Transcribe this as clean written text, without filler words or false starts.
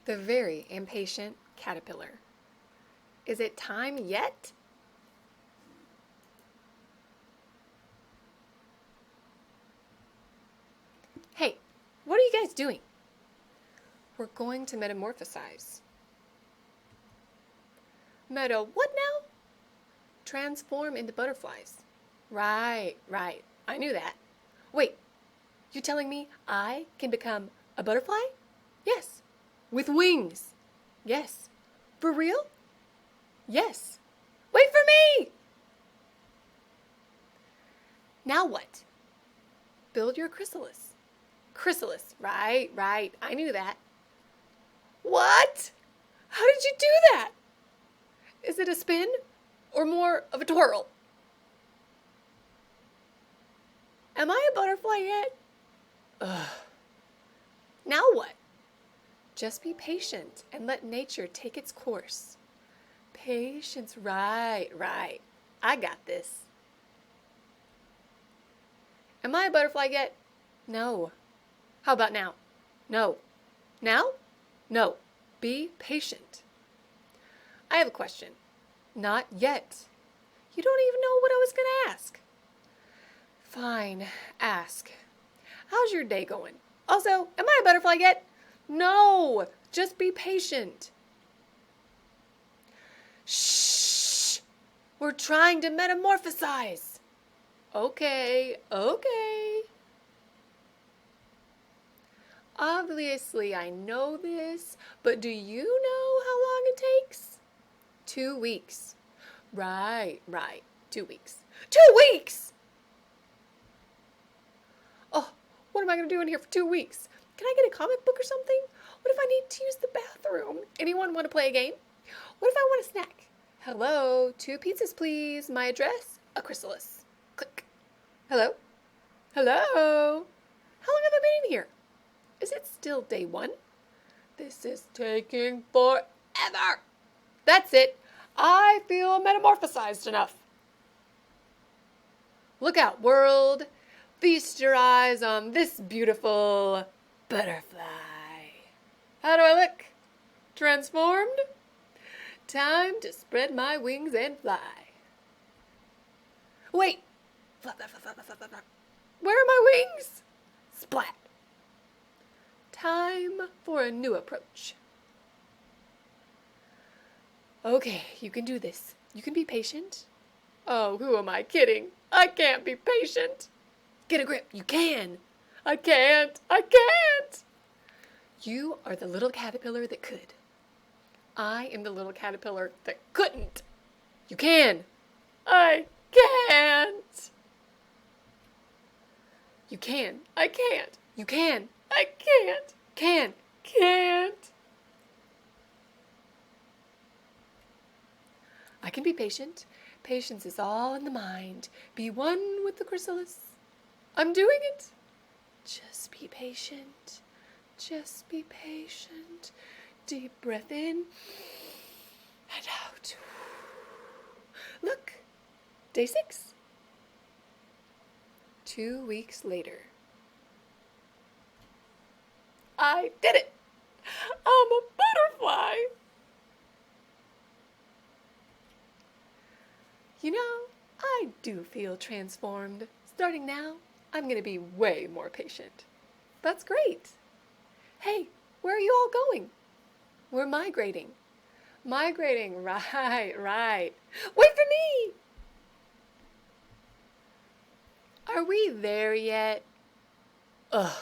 The very impatient caterpillar. Is it time yet? Hey, what are you guys doing? We're going to metamorphosize. What now? Transform into butterflies. Right. I knew that. Wait, you telling me I can become a butterfly? Yes. With wings? Yes. For real? Yes. Wait for me! Now what? Build your chrysalis. Chrysalis. Right. I knew that. What? How did you do that? Is it a spin or more of a twirl? Am I a butterfly yet? Ugh. Now what? Just be patient and let nature take its course. Patience, right. I got this. Am I a butterfly yet? No. How about now? No. Now? No. Be patient. I have a question. Not yet. You don't even know what I was going to ask. Fine, ask. How's your day going? Also, am I a butterfly yet? No, just be patient. Shh, we're trying to metamorphosize. Okay. Obviously, I know this, but do you know how long it takes? 2 weeks. Right. 2 weeks. 2 weeks! Oh, what am I going to do in here for 2 weeks? Can I get a comic book or something? What if I need to use the bathroom? Anyone want to play a game? What if I want a snack? Hello, 2 pizzas, please. My address? A chrysalis. Click. Hello? How long have I been in here? Is it still day 1? This is taking forever. That's it. I feel metamorphosized enough. Look out, world. Feast your eyes on this beautiful butterfly. How do I look? Transformed? Time to spread my wings and fly. Wait! Flap. Where are my wings? Splat. Time for a new approach. Okay, you can do this. You can be patient. Oh, who am I kidding? I can't be patient. Get a grip. You can. I can't. You are the little caterpillar that could. I am the little caterpillar that couldn't. You can. I can't. You can. I can't. You can. I can't. Can't. I can be patient. Patience is all in the mind. Be one with the chrysalis. I'm doing it. Just be patient. Deep breath in and out. Look, day 6. 2 weeks later. I did it. I'm a butterfly. You know, I do feel transformed. Starting now, I'm going to be way more patient. That's great. Hey, where are you all going? We're migrating. Right. Wait for me! Are we there yet? Ugh.